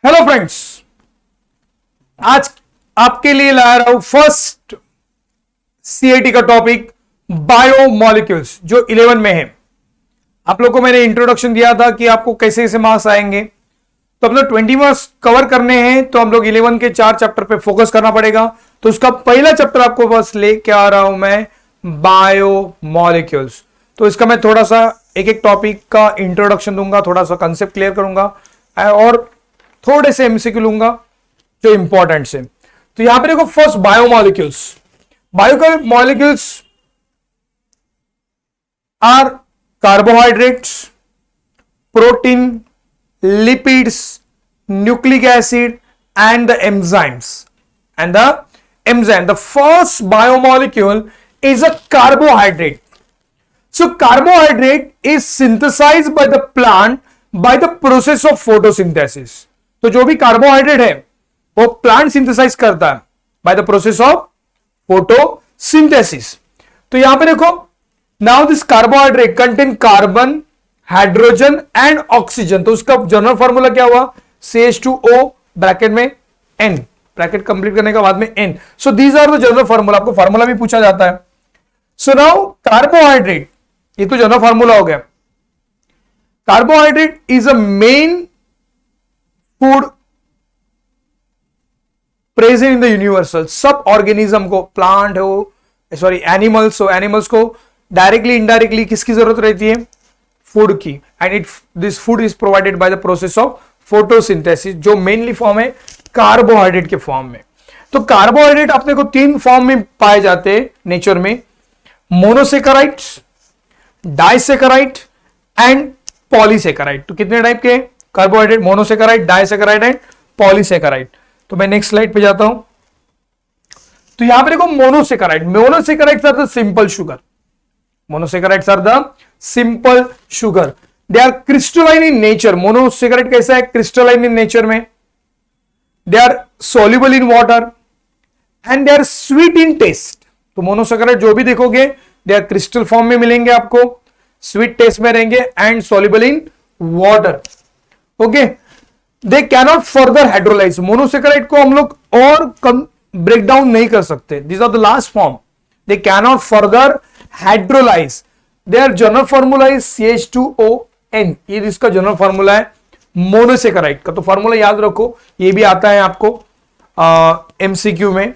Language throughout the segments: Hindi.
हेलो फ्रेंड्स, आज आपके लिए ला रहा हूं फर्स्ट सीएटी का टॉपिक बायोमोलिक्यूल्स जो 11 में है। आप लोगों को मैंने इंट्रोडक्शन दिया था कि आपको कैसे कैसे मार्क्स आएंगे, तो हम लोग 20 मार्क्स कवर करने हैं तो हम लोग 11 के 4 चैप्टर पे फोकस करना पड़ेगा। तो उसका पहला चैप्टर आपको बस लेके आ रहा हूं मैं, बायोमोलिक्यूल्स। तो इसका मैं थोड़ा सा एक एक टॉपिक का इंट्रोडक्शन दूंगा, थोड़ा सा कंसेप्ट क्लियर करूंगा और थोड़े से एमसीक्यू लूंगा जो इंपॉर्टेंट से। तो यहां पे देखो, first biomolecules. Biomolecules are carbohydrates, protein, lipids, nucleic acid and the enzymes. The first biomolecule is a carbohydrate. So carbohydrate is synthesized by the plant by the process of photosynthesis. तो जो भी कार्बोहाइड्रेट है वो प्लांट सिंथेसाइज करता है by the process of photosynthesis. तो यहां पे देखो, now this carbohydrate contain carbon, hydrogen and oxygen. तो उसका जनरल फॉर्मूला क्या हुआ? CH2O ब्रैकेट में N, ब्रैकेट कंप्लीट करने के बाद में N। So these are the general formula. आपको फॉर्मूला भी पूछा जाता है। सो नाउ कार्बोहाइड्रेट, ये तो जनरल फॉर्मूला हो गया। Carbohydrate is a main food present in the universal. सब ऑर्गेनिज्म को, प्लांट हो सॉरी एनिमल्स हो, एनिमल्स को डायरेक्टली इनडायरेक्टली किसकी जरूरत रहती है? फूड की। And this food is provided by the process of photosynthesis, जो मेनली फॉर्म है कार्बोहाइड्रेट के फॉर्म में। तो कार्बोहाइड्रेट अपने को 3 फॉर्म में पाए जाते हैं नेचर में: मोनोसेकेराइड्स, डाइसेकेराइड एंड पॉलीसेकेराइड। तो कितने टाइप के carbohydrate? Monosaccharide, disaccharide and polysaccharide. तो मैं नेक्स्ट स्लाइड पे जाता हूं। तो यहां पे देखो, monosaccharides are the simple sugar. Monosaccharides are the simple sugar. They are crystalline in nature. Monosaccharide कैसा है? क्रिस्टलाइन इन नेचर में। They are soluble in water and they are sweet in taste. तो मोनोसेकेराइड जो भी देखोगे दे आर क्रिस्टल फॉर्म में मिलेंगे आपको, स्वीट टेस्ट में रहेंगे and soluble in water. Okay, they cannot further hydrolyse. Monosaccharide को हम लोग और ब्रेक डाउन नहीं कर सकते। This are the last form. They cannot further hydrolyse. Their general formula is CH2ON। ये इसका जनरल फॉर्मूला है मोनोसेकेराइड का। तो फॉर्मूला याद रखो, ये भी आता है आपको MCQ में,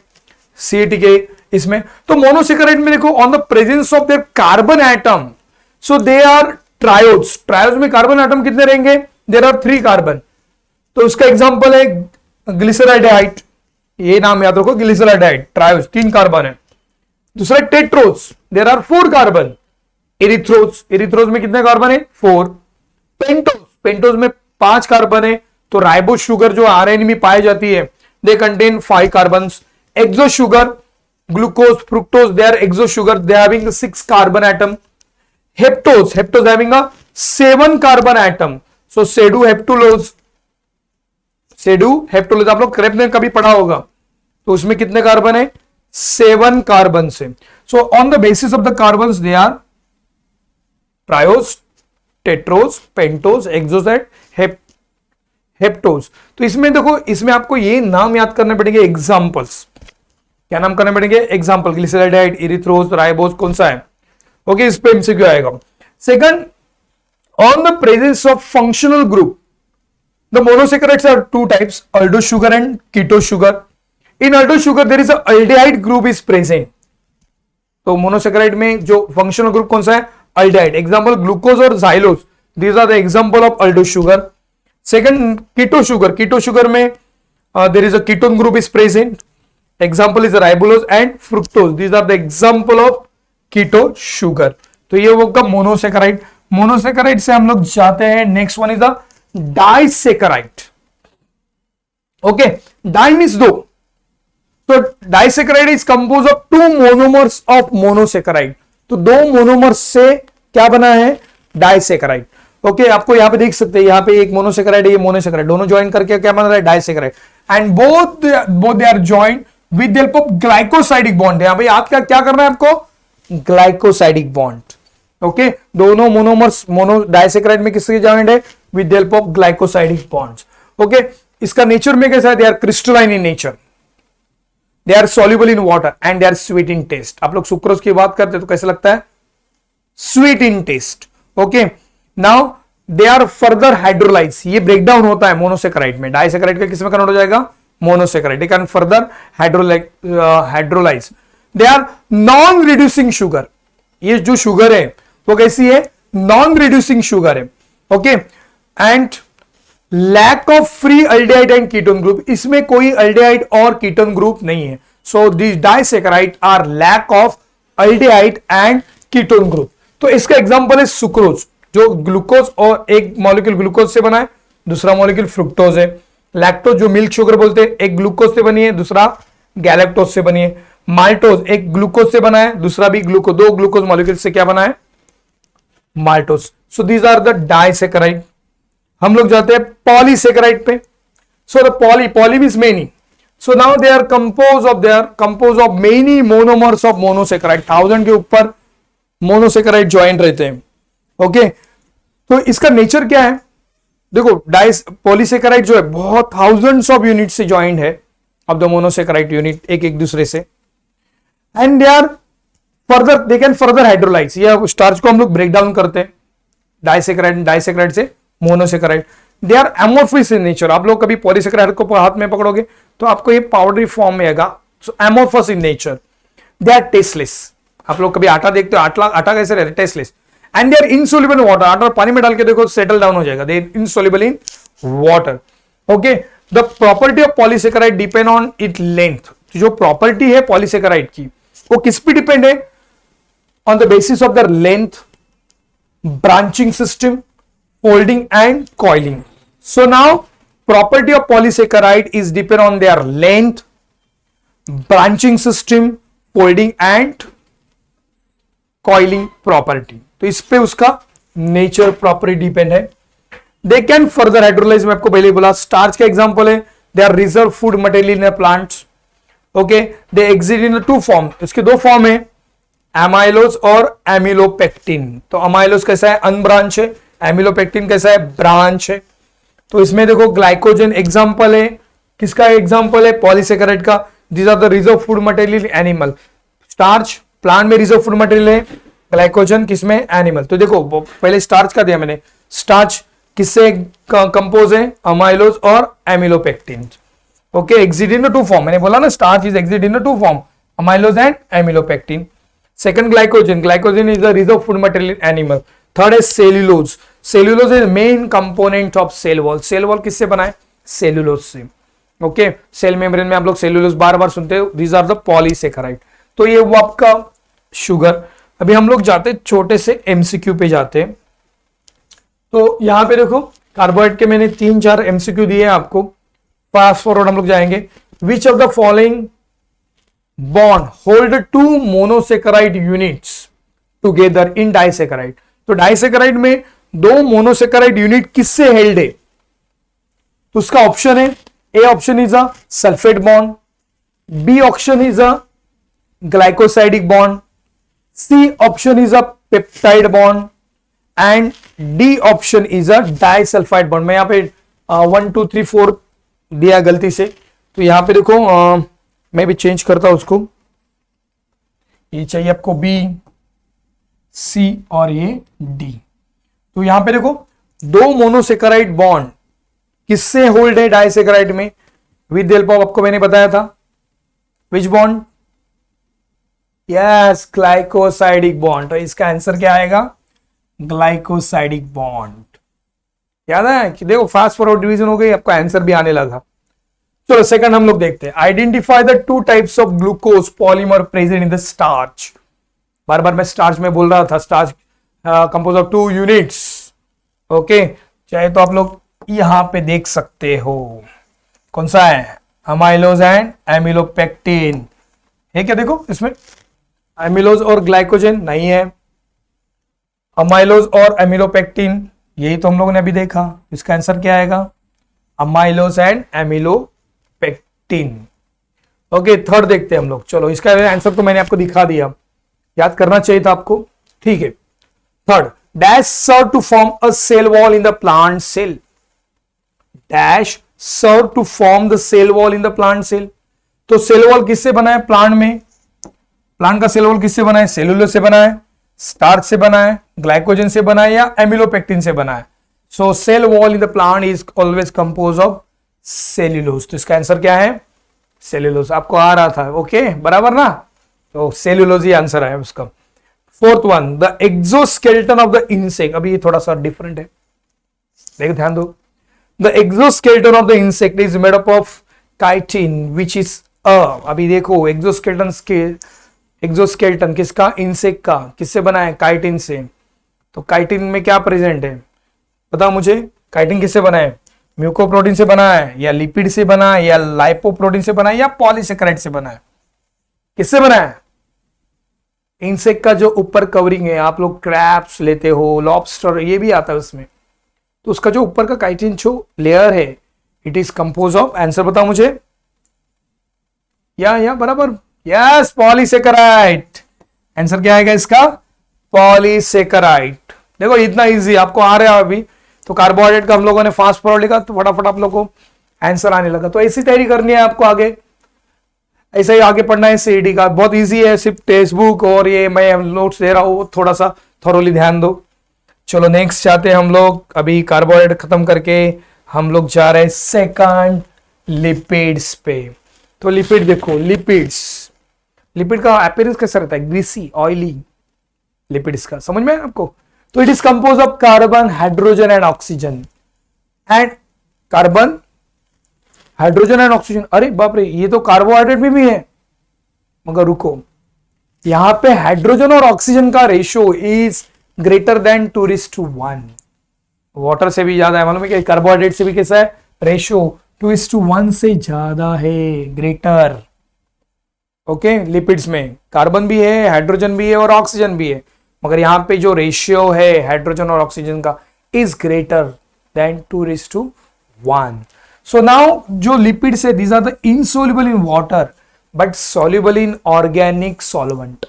CET के इसमें। तो मोनोसेकेराइड में देखो, on the presence of their carbon atom, so they are triodes. Triodes में कार्बन एटम कितने रहेंगे? There are 3 carbon. तो उसका एग्जांपल है ग्लिसराइडाइड। ये नाम याद रखो, ग्लिसराइडाइड। ट्रायोड्स 3 कार्बन है। दूसरा tetrose, there are 4 carbon. Erythrose में कितने कार्बन है? 4। पेंटोज में 5 कार्बन है। तो राइबोस शुगर जो RNA में पाई जाती है, they contain 5 carbon. Hexo sugar, glucose, fructose, they are hexo sugar, they having 6 carbon atom. Heptose having 7 carbon atom. So sedoheptulose आप लोग क्रेप में कभी पढ़ा होगा। तो उसमें कितने कार्बन है? 7 कार्बन से। So on the basis of the carbon they are triose, tetrose, pentose, hexoside, heptose. तो इसमें देखो, इसमें आपको ये नाम याद करने पड़ेंगे, एग्जांपल्स। क्या नाम करने पड़ेंगे? एग्जांपल। ग्लिसराइडाइड, एरिथ्रोज, राइबोस कौन सा है? ओके, इस पे MCQ आएगा। Second, on the presence of functional group, the monosaccharides are 2 types: aldo sugar and keto sugar. In aldo sugar there is a aldehyde group is present. तो मोनोसेकेराइड में जो फंक्शनल ग्रुप कौन सा है? अल्डिहाइड। एग्जांपल ग्लूकोज और xylose, these are the example of aldo sugar. Second, keto sugar में there is a ketone group is present. Example is ribulose and fructose, these are the example of keto sugar. तो ये होगा मोनोसेकेराइड। मोनोसेकेराइड से हम लोग जाते हैं, next one is the disaccharide. Okay, di means 2। तो disaccharide is compose of 2 monomers of monosaccharide. तो 2 मोनोमर्स से क्या बना है? डाइसेकेराइड। ओके, आपको यहां पे देख सकते हैं, यहां पे एक मोनोसेकेराइड है, ये मोनोसेकेराइड, दोनों ज्वाइन करके क्या बन रहा है? Disaccharide. And both they are joint with help of glycosidic bond. यहां पे याद क्या करना है आपको? Glycosidic bond. ओके, दोनों मोनोमर्स डाइसेकेराइड में किसके ज्वाइंट है? With help of glycosidic bonds. Okay, इसका नेचर में कैसा है, they are crystalline in nature, they are soluble in water and they are sweet in taste. आप लोग सुक्रोज की बात करते हैं तो कैसा लगता है, sweet in taste. Okay, now they are further hydrolyse, ये ब्रेकडाउन होता है मोनोसेक्राइड में, डाइसेक्राइड का किस में कन्वर्ट हो जाएगा, monosaccharide, can further hydrolyse. They are non reducing sugar, ये जो शुगर है वो कैसी है, नॉन रिड्यूसिंग शुगर है। Okay, and lack of free aldehyde and ketone group, इसमें कोई अल्डिहाइड और कीटोन ग्रुप नहीं है। So this disaccharide are lack of aldehyde and ketone group. तो इसका एग्जांपल है सुक्रोज, जो ग्लूकोज और एक मॉलिक्यूल ग्लूकोज से बना है, दूसरा मॉलिक्यूल फ्रुक्टोज है। लैक्टोज जो मिल्क शुगर बोलते हैं, एक ग्लूकोज से बनी है, दूसरा गैलेक्टोज से बनी है। माल्टोज एक ग्लूकोज से बना है, दूसरा भी ग्लूकोज, दो ग्लूकोज मॉलिक्यूल से क्या बना है, maltose. So these are the disaccharide. हम लोग जाते हैं पॉलीसेक्राइड पे। So the poly means many, so now they are compose of many monomers of monosaccharide, 1000 के ऊपर मोनोसेक्राइड ज्वाइंट रहते हैं। ओके, तो इसका नेचर क्या है, देखो पॉलीसेक्राइड जो है बहुत थाउजेंड्स ऑफ यूनिट से ज्वाइंट है ऑफ द मोनोसेक्राइड यूनिट, एक दूसरे से, and they are further, they can further hydrolyse, या स्टार्च को हम लोग ब्रेक डाउन करते हैं डाइसेक्राइड से monosaccharide. They are amorphous in nature, आप लोग कभी पॉलीसेक्राइड को हाथ में पकड़ोगे तो आपको ये पाउडरी फॉर्म में आएगा। So amorphous in nature. They are tasteless, आप लोग कभी आटा देखते हो, आटा कैसे रहता है, tasteless. And they are insoluble in water, आटा पानी में डाल के देखो सेटल डाउन हो जाएगा, they are insoluble in water. Okay, the property of polysaccharide depend on it length, जो प्रॉपर्टी है पॉलीसेक्राइड की वो किस पे डिपेंड है, on the basis of the length, branching system, folding and coiling. So now property of polysaccharide is depend on their length, branching system, folding and coiling property. तो इस पे उसका नेचर प्रॉपर्टी डिपेंड है। दे कैन फर्दर हाइड्रोलाइज, मैं आपको पहले बोला स्टार्च का एग्जांपल है, they are reserve food material in plants. Okay, they exist in two form, इसके दो फॉर्म है, एमाइलोज और एमिलोपेक्टिन। तो अमाइलोज कैसा है, अनब्रांच है, एमिलोपेक्टिन कैसा है, ब्रांच है। तो इसमें देखो ग्लाइकोजन एग्जांपल है, किसका एग्जांपल है, पॉलीसेक्राइड का। These are the reserve food material animal. Starch plant में रिजर्व फूड मटेरियल है, ग्लाइकोजन किसमें, एनिमल। तो देखो पहले स्टार्च का दिया मैंने, स्टार्च किससे कंपोज है, अमाइलोज और amylopectin. Okay, exist in the two form, मैंने बोला ना starch is exist in the two form, amylose and amylopectin. Second glycogen is the reserve food material animal. Third है cellulose, cellulose is main component of cell wall. Cell wall किससे बना है, सेल्यूलोज से। ओके, सेल मेम्ब्रेन में आप लोग सेल्यूलोज बार बार सुनते हो, दीज आर द पॉलीसेक्राइड। तो ये वो आपका शुगर। अभी हम लोग जाते छोटे से एमसीक्यू पे जाते हैं। तो यहां पे देखो कार्बोहाइड्रेट के मैंने 3-4 एमसीक्यू दिए हैं आपको, फास्ट फॉरवर्ड हम लोग जाएंगे। Which of the following bond hold 2 monosaccharide units together in disaccharide. तो डाइसेक्राइड में 2 मोनोसेक्राइड यूनिट किससे हेल्ड है, तो उसका ऑप्शन है, A option is a sulphate bond, B option is a glycosidic bond, C option is a peptide bond and D option is a disulphide bond. मैं यहां पे 1 2 3 4 दिया गलती से, तो यहां पे देखो मैं भी चेंज करता हूं उसको, ये चाहिए आपको बी, सी और ये डी। तो यहां पे देखो 2 मोनोसेक्राइड बॉन्ड किससे होल्ड है डाइसेक्राइड में, विद द हेल्प ऑफ, आपको मैंने बताया था विच बॉन्ड, यस ग्लाइकोसाइडिक बॉन्ड। तो इसका आंसर क्या आएगा, ग्लाइकोसाइडिक बॉन्ड। याद है कि देखो फास्ट फॉरवर्ड डिवीजन हो गई, आपका आंसर भी आने लगा। चलो सेकंड हम लोग देखते हैं, identify the 2 types of glucose polymer present in the starch. बार बार मैं स्टार्च में बोल रहा था, starch compose of 2 units. Okay, चाहे तो आप लोग यहां पे देख सकते हो, कौन सा है, अमाइलोज एंड एमिलोपेक्टिन है क्या, देखो इसमें एमिलोज और ग्लाइकोजन नहीं है, अमाइलोज और एमिलोपेक्टिन, यही तो हम लोगों ने अभी देखा। इसका आंसर क्या आएगा, अमाइलोज एंड एमिलोपेक्टिन। ओके, थर्ड देखते हैं हम लोग। चलो इसका आंसर तो मैंने आपको दिखा दिया, याद करना चाहिए था आपको, ठीक है। Third, dash serve to form a cell wall in the plant cell. Dash serve to form the cell wall in the plant cell. तो सेल वॉल किससे बना है प्लांट में? प्लांट का सेल वॉल किससे बना है? सेलुलोज से बना है, स्टार्च से बना है, ग्लाइकोजन से बना है या एमिलोपेक्टिन से बना है। So cell wall in the plant is always compose of cellulose. तो इसका आंसर क्या है? सेल्यूलोज। आपको आ रहा था, ओके बराबर ना? तो सेल्यूलोज ही आंसर है उसका। Fourth one, the exoskeleton of the insect. अभी ये थोड़ा सा डिफरेंट है, देखो ध्यान दो। The exoskeleton of the insect is made up of chitin which is अभी देखो एक्सोस्केलेटन किसका? इंसेक्ट का। किससे बना है? काइटिन से। तो काइटिन में क्या प्रेजेंट है पता मुझे? काइटिन किससे बना है? म्यूकोप्रोटीन से बना है या लिपिड से बना है या लाइपोप्रोटीन से बना है या पॉलीसेकेराइड से बना है? किससे बना है? इंसेक्ट का जो ऊपर कवरिंग है, आप लोग क्रैब्स लेते हो, लॉबस्टर, ये भी आता है उसमें, तो उसका जो ऊपर का काइटिन जो लेयर है it is compose of, answer बताओ मुझे। या बराबर, यस पॉलीसेकेराइड। आंसर क्या आएगा इसका? पॉलीसेकेराइड। देखो इतना इजी आपको आ रहा है अभी। तो कार्बोहाइड्रेट का हम लोगों ने फास्ट फॉरवर्ड लिखा तो फटाफट आप लोगों को आंसर आने लगा। तो ऐसी तैयारी करनी है आपको आगे, ऐसा ही आगे पढ़ना है सीईटी का। बहुत इजी है, सिर्फ टेक्स्ट बुक और ये मैं नोट्स दे रहा हूं, थोड़ा सा थोरोली ध्यान दो। चलो नेक्स्ट चाहते हैं हम लोग। अभी कार्बोहाइड्रेट खत्म करके हम लोग जा रहे हैं सेकंड लिपिड्स पे। तो लिपिड देखो, लिपिड का अपीयरेंस कैसा रहता है? Greasy, oily. लिपिड्स का समझ में है आपको? तो it is compose of carbon, hydrogen and oxygen. And carbon, hydrogen and oxygen, अरे बाप रे, ये तो कार्बोहाइड्रेट में भी है। मगर रुको, यहां पे हाइड्रोजन और ऑक्सीजन का ratio is greater than 2:1। Water से भी ज्यादा है, मालूम है कि कार्बोहाइड्रेट से भी कैसा है रेशियो? 2:1 से ज्यादा है, ग्रेटर। ओके, लिपिड्स में कार्बन भी है, हाइड्रोजन भी है और ऑक्सीजन भी है, मगर यहां पे जो रेशियो है हाइड्रोजन और ऑक्सीजन का is greater than 2:1। So now जो लिपिड्स है, these are the insoluble in water but soluble in organic solvent.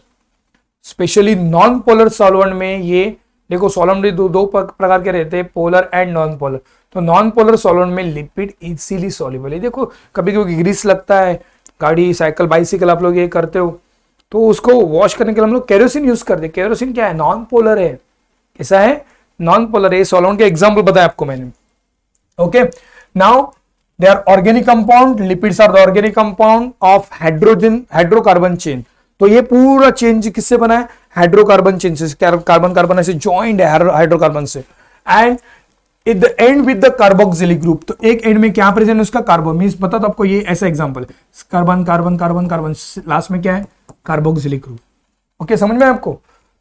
Specially non polar solvent में ये देखो, सॉल्वेंट दो प्रकार के रहते हैं, पोलर एंड नॉन पोलर। तो नॉन पोलर सॉल्वेंट में लिपिड इजीली सॉल्युबल है। देखो कभी कभी ग्रीस लगता है, गाड़ी, साइकिल, बाइसिकल आप लोग ये करते हो, तो उसको वॉश करने के लिए हम लोग केरोसिन यूज करते हैं। केरोसिन क्या है? नॉन पोलर है। कैसा है? नॉन पोलर है। सॉल्वेंट के एग्जांपल बताया आपको मैंने। Okay, now they are organic compound. Lipids are the organic compound of hydrocarbon chain. तो ये पूरा चेन किससे बना है? हाइड्रोकार्बन चेन से। कार्बन कार्बन ऐसे ज्वाइंट है हाइड्रोकार्बन से। And at the end with the carboxylic group. तो एक एंड में क्या प्रेजेंट है उसका? कार्बन। मींस बता तो आपको, ये ऐसा एग्जांपल है, carbon carbon carbon carbon, last में क्या है? Carboxylic group. ओके, समझ में आपको?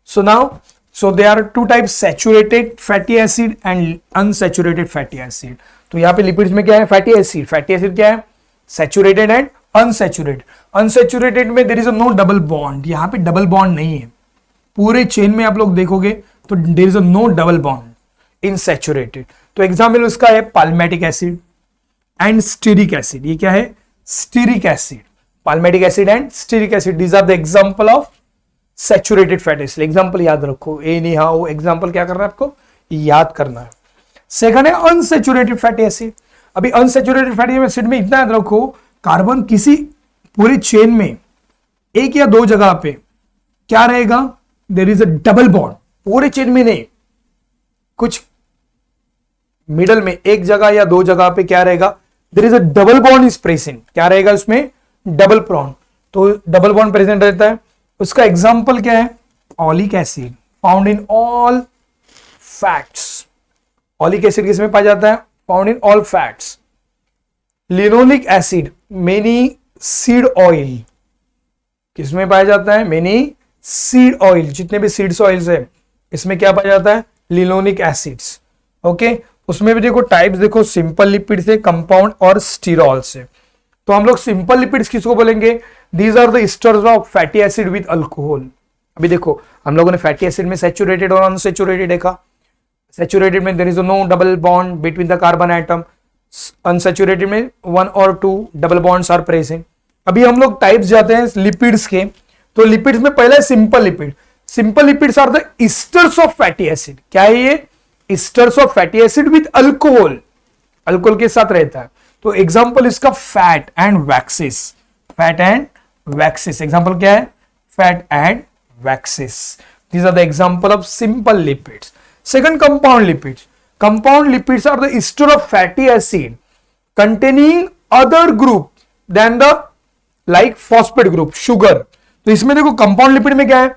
So now, so they are two types, saturated fatty acid and unsaturated fatty acid. तो यहाँ पे लिपिड्स में क्या है? Fatty acid. फैटी एसिड क्या है? Saturated and unsaturated. अनसैचुरेटेड में there is no double bond. यहाँ पे डबल बॉन्ड नहीं है पूरे चेन में, आप लोग देखोगे तो there is no double bond in saturated. तो एग्जाम्पल उसका है palmitic acid and stearic acid. ये क्या है? Stearic acid. Palmitic acid and stearic acid, these are the example of saturated fatty acid. Example याद रखो, ए नहीं हाँ, एग्जांपल क्या करना है आपको? याद करना है। सेकंड है अनसैचुरेटेड फैटी एसिड। अभी अनसैचुरेटेड फैटी एसिड में इतना याद रखो, कार्बन किसी पूरी चेन में एक या दो जगह पे क्या रहेगा? There is a double bond. पूरे चेन में नहीं, कुछ मिडल में एक जगह या दो जगह पे क्या रहेगा? There is a double bond is present. क्या रहेगा उसमें? Double bond. तो डबल बॉन्ड प्रेजेंट रहता है। उसका एग्जांपल क्या है? Oleic acid found in all fats. Oleic acid किसमें पाया जाता है? Found in all fats. Linoleic acid, many seed oil, किसमें पाया जाता है? Many seed oil. जितने भी सीड्स ऑयल्स है इसमें क्या पाया जाता है? Linoleic acids. ओके, उसमें भी देखो टाइप्स देखो, सिंपल लिपिड से, कंपाउंड और स्टीरॉल से। तो हम लोग सिंपल लिपिड्स किसको बोलेंगे? These are the esters of fatty acid with alcohol. अभी देखो हम लोगों ने फैटी एसिड में सैचुरेटेड और अनसैचुरेटेड देखा। सैचुरेटेड में there is no double bond between the carbon atom. Unsaturated में 1 और 2 डबल बॉन्ड्स आर प्रेजेंट। अभी हम लोग टाइप्स जाते हैं लिपिड्स के। तो लिपिड्स में पहले simple lipid. Simple lipids are the esters of fatty acid. क्या है ये? Esters of fatty acid with alcohol. Alcohol के साथ रहता है। तो एग्जाम्पल इसका fat and waxes, fat and waxes, example क्या है, fat and waxes. These are the example of simple lipids. Second, compound lipids. Compound lipids are the ester of fatty acid containing other group than the like phosphate group, sugar. तो इसमें देखो कंपाउंड लिपिड में क्या है,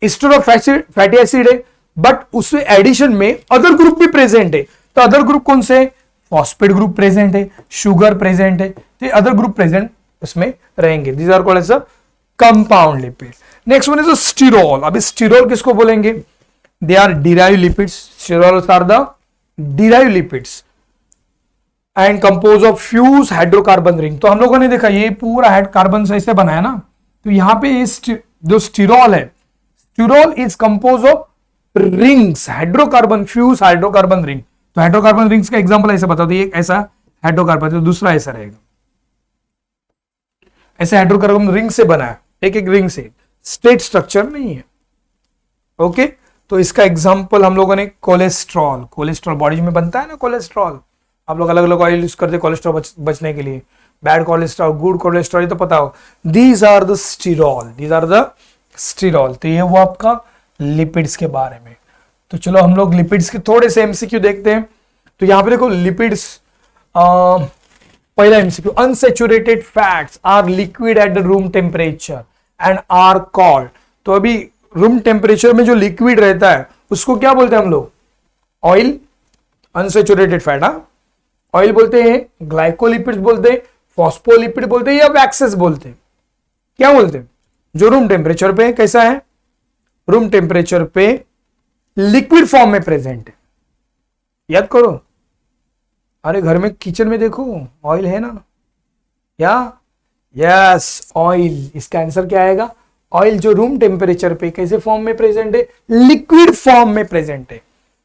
ester of फैटी एसिड है, बट उसमें एडिशन में अदर ग्रुप भी प्रेजेंट है। तो अदर ग्रुप कौन से, फॉस्फेट ग्रुप प्रेजेंट है, शुगर प्रेजेंट है, तो अदर ग्रुप प्रेजेंट उसमें रहेंगे। These are called as a compound lipid. Next one is sterol. अभी स्टीरोल किसको बोलेंगे, they are derive lipids, sterols are the derive lipids and compose of fuse hydrocarbon ring. तो हम लोगों ने देखा ये पूरा कार्बन से ऐसे बना है ना, तो यहां पे जो स्टीरोल है, sterol is compose of rings, hydrocarbon fuse hydrocarbon ring. तो हाइड्रोकार्बन रिंग्स का एग्जांपल ऐसे बता दो, एक ऐसा हाइड्रोकार्बन, तो दूसरा ऐसा रहेगा, ऐसे हाइड्रोकार्बन रिंग से बना है, एक एक रिंग से, स्ट्रेट स्ट्रक्चर नहीं है। ओके, तो इसका एग्जांपल हम लोगों ने कोलेस्ट्रॉल, कोलेस्ट्रॉल बॉडी में बनता है ना कोलेस्ट्रॉल, आप लोग अलग अलग ऑयल यूज करते हैं कोलेस्ट्रॉल बचने के लिए, बैड कोलेस्ट्रॉल, गुड कोलेस्ट्रॉल, तो पता हो। These are the sterol, these are the sterol. तो ये वो आपका लिपिड्स के बारे में। तो चलो हम लोग लिपिड्स के थोड़े से एमसीक्यू देखते हैं। तो यहां पे देखो लिपिड्स, पहला MCQ, unsaturated fats are liquid at the room temperature and are called. तो अभी रूम टेम्परेचर में जो लिक्विड रहता है उसको क्या बोलते हैं हम लोग, ऑयल, अनसैचुरेटेड फैट, हाँ, ऑयल बोलते हैं, ग्लाइकोलिपिड्स बोलते हैं, फॉस्फोलिपिड बोलते हैं, या वैक्सेस बोलते हैं, क्या बोलते हैं, जो रूम टेम्परेचर पे कैसा है, रूम टेम्परेचर पे लिक्विड फॉर्म में प्रेजेंट है। याद करो, अरे घर में किचन में देखो ऑयल है ना, या यस ऑयल, इसका आंसर क्या आएगा, ऑयल जो रूम टेम्परेचर पे कैसे फॉर्म में प्रेजेंट है, लिक्विड फॉर्म में प्रेजेंट है।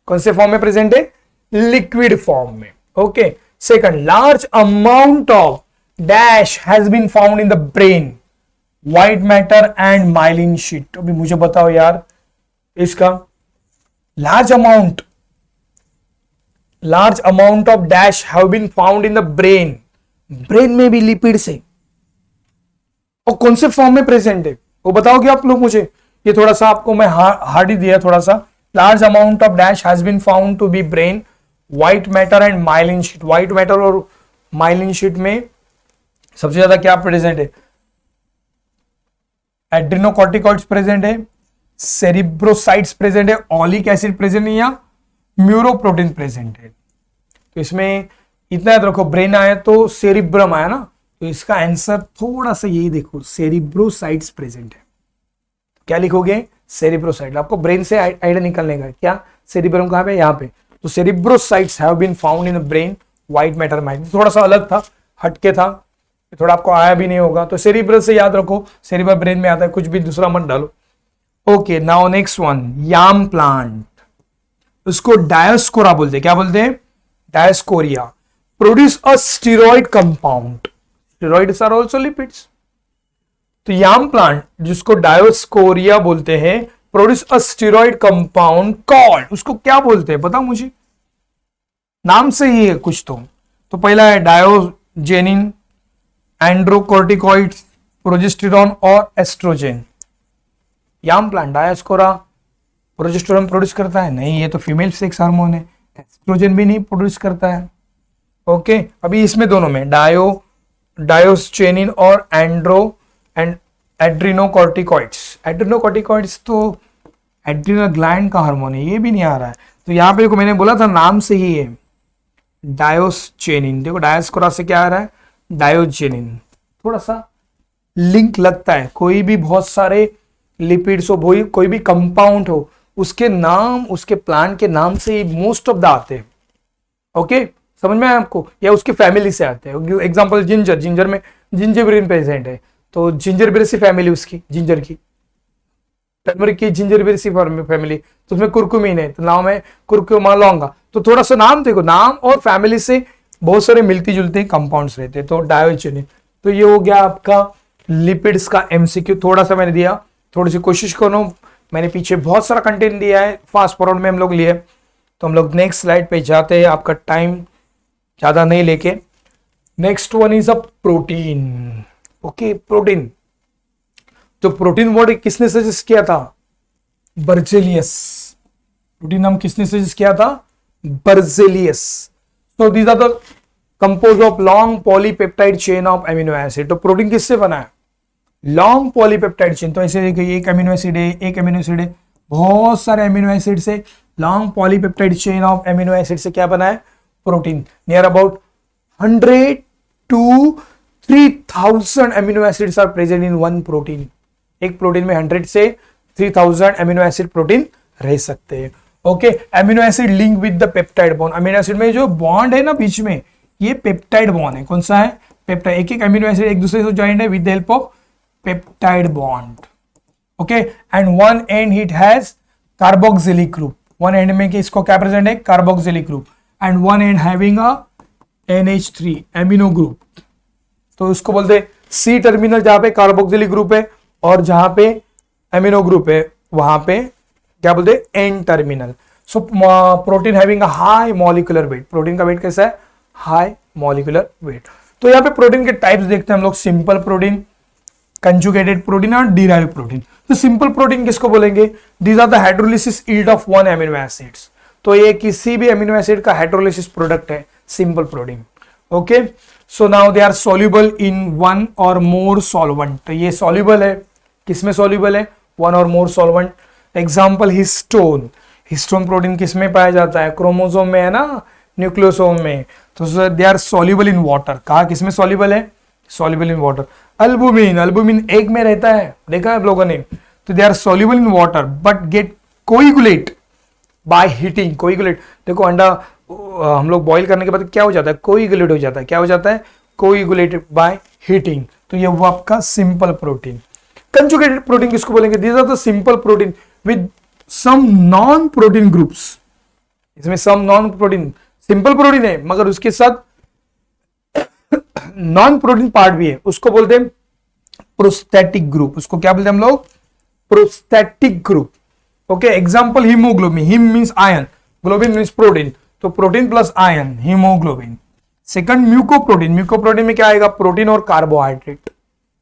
कौन से फॉर्म में प्रेजेंट है, लिक्विड फॉर्म में। Okay, second, large amount of dash has been found in the brain, white matter and myelin sheath. अभी मुझे बताओ यार, इसका large amount of dash have been found in the brain, brain में भी लिपिड्स है, और कौन से फॉर्म में प्रेजेंट है वो बताओगे आप लोग मुझे। ये थोड़ा सा आपको मैं हार्ड ही दिया थोड़ा सा। Large amount of dash has been found to be brain, white matter and myelin sheath. White matter और माइलिन शीट में सबसे ज्यादा क्या प्रेजेंट है, एड्रेनोकॉर्टिकॉइड्स प्रेजेंट है, सेरिब्रोसाइट्स प्रेजेंट है, ऑलिक एसिड प्रेजेंट है, या म्यूरोप्रोटीन प्रेजेंट है। तो इसमें इतना याद रखो, ब्रेन आया तो सेरिब्रम आया ना, तो इसका आंसर थोड़ा सा यही देखो, सेरिब्रोसाइट्स प्रेजेंट है। क्या लिखोगे, सेरिब्रोसाइट। आपको ब्रेन से आइडिया निकलने का, क्या सेरिब्रम कहां पे, यहां पे। तो cerebrosides have been found in the brain, white matter myelin. थोड़ा सा अलग था, हटके था, थोड़ा आपको आया भी नहीं होगा। तो सेरिब्रल से याद रखो, सेरिब्रल ब्रेन में आता है, कुछ भी दूसरा मत डालो। Okay, now next one, yam plant, उसको डायोस्कोरा बोलते हैं। क्या बोलते हैं, Dioscorea. Produce a steroid compound, steroids are also lipids. तो याम प्लांट जिसको डायोस्कोरिया बोलते हैं, produce a steroid compound called, उसको क्या बोलते हैं बताओ मुझे, नाम से ही है कुछ तो पहला है डायोजेनिन, एंड्रोकोर्टिकॉइड्स, प्रोजेस्टेरॉन और एस्ट्रोजेन। याम प्लांट डायोस्कोरा प्रोजेस्टेरॉन प्रोड्यूस करता है नहीं, ये तो फीमेल सेक्स हार्मोन है। एस्ट्रोजन भी नहीं प्रोड्यूस करता है। ओके, अभी इसमें दोनों में डायोस्चेनिन और एड्रीनोकॉर्टिकॉइड्स। एड्रीनोकॉर्टिकॉइड्स तो एड्रीनल ग्लैंड का हार्मोन है, ये भी नहीं आ रहा है। तो यहाँ पे मैंने बोला था नाम से ही है डायोस्चेनिन। देखो डायोस्कोरा से क्या आ रहा है, डायोजेनिन। थोड़ा सा लिंक लगता है, कोई भी बहुत सारे लिपिड्स हो, कोई भी कंपाउंड हो, उसके नाम उसके प्लांट के नाम से मोस्ट ऑफ द आते हैं। ओके, समझ में आया आपको, या उसकी फैमिली से आते हैं। एग्जांपल जिंजर, जिंजर में जिंजरब्रेन प्रेजेंट है, तो जिंजरब्रेसी फैमिली उसकी, जिंजर की, टर्मरिक की जिंजरब्रेसी फैमिली, तो उसमें कुरकुमीन है, तो नाम है कुरकुमा लौंगा। तो थोड़ा सा नाम देखो, नाम और फैमिली से बहुत सारे मिलती जुलते कंपाउंड्स रहते हैं। तो डायोजेनिन, तो ये हो गया आपका लिपिड्स का एमसीक्यू। थोड़ा सा मैंने दिया, थोड़ी सी कोशिश करो, मैंने पीछे बहुत सारा कंटेंट दिया है, फास्ट फॉरवर्ड में हम लोग लिए। तो हम लोग नेक्स्ट स्लाइड पे जाते हैं, आपका टाइम ज्यादा नहीं लेके। Next one is a protein. Okay, protein. तो प्रोटीन वर्ड किसने सजेस्ट किया था? बर्जेलियस। प्रोटीन नाम किसने सजेस्ट किया था? बर्जेलियस। तो these are the compose of long polypeptide chain of amino acid. तो प्रोटीन किससे बना है? Long polypeptide chain. तो ऐसे देखिए, एक अमीनो एसिड है, एक अमीनो एसिड है, बहुत सारे अमीनो एसिड से long polypeptide chain of amino acid से क्या बना है? Protein. Near about 100 to 3000 amino acids are present in one protein. एक प्रोटीन में 100 से 3000 अमीनो एसिड प्रोटीन रह सकते हैं। Okay, amino acid link with the peptide bond. Amino acid में जो बॉन्ड है ना बीच में, ये पेप्टाइड बॉन्ड है। कौन सा है? पेप्टाइड। एक एक अमीनो एसिड एक दूसरे से ज्वाइंट है with the help of peptide bond. Okay, and one and it has carboxylic group. One and में इसको क्या प्रेजेंट है? Carboxylic group. And one and having a NH3 amino group. तो उसको बोलते हैं सी टर्मिनल, जहां पे कार्बोक्सिलिक ग्रुप है, और जहां पे एमिनो ग्रुप है वहां पे क्या बोलते हैं? N terminal. So protein having a high molecular weight. Protein का वेट कैसा है? High molecular weight. तो यहाँ पे प्रोटीन के टाइप्स देखते हैं हम लोग, सिंपल प्रोटीन, कंजुगेटेड प्रोटीन और डिराइव्ड प्रोटीन। तो सिंपल प्रोटीन किसको बोलेंगे? These are the hydrolysis yield of one amino acids. तो ये किसी भी एमिनो एसिड का हाइड्रोलिसिस प्रोडक्ट है, simple protein. Okay, so now they are soluble in one और मोर सॉल्वेंट। तो ये सॉल्युबल है, किसमें सॉल्युबल है? वन और more solvent. Example histone. Histone protein किसमें पाया जाता है? क्रोमोसोम में है ना, न्यूक्लियोसोम में। तो they are soluble in water. कहा किसमें सॉल्युबल है? Soluble in water. Albumin, albumin egg में रहता है, देखा है आप लोगों ने। तो they are soluble in water but get coagulate by heating. Coagulate, देखो अंडा हम लोग बॉईल करने के बाद क्या हो जाता है? कोएगुलेट हो जाता है। क्या हो जाता है? Coagulated by heating. तो ये वो आपका सिंपल प्रोटीन। कंजुगेटेड प्रोटीन किसको बोलेंगे? These are the simple protein with some non protein groups. इसमें some non protein, simple protein है मगर उसके साथ नॉन प्रोटीन पार्ट भी है, उसको बोलते हैं प्रोस्थेटिक ग्रुप। उसको क्या बोलते हैं हम लोग? Prosthetic group. Okay, example haemoglobin. Haem means iron, globin means protein. तो protein plus iron, haemoglobin. Second mucoprotein. Mucoprotein में क्या आएगा? प्रोटीन और कार्बोहाइड्रेट।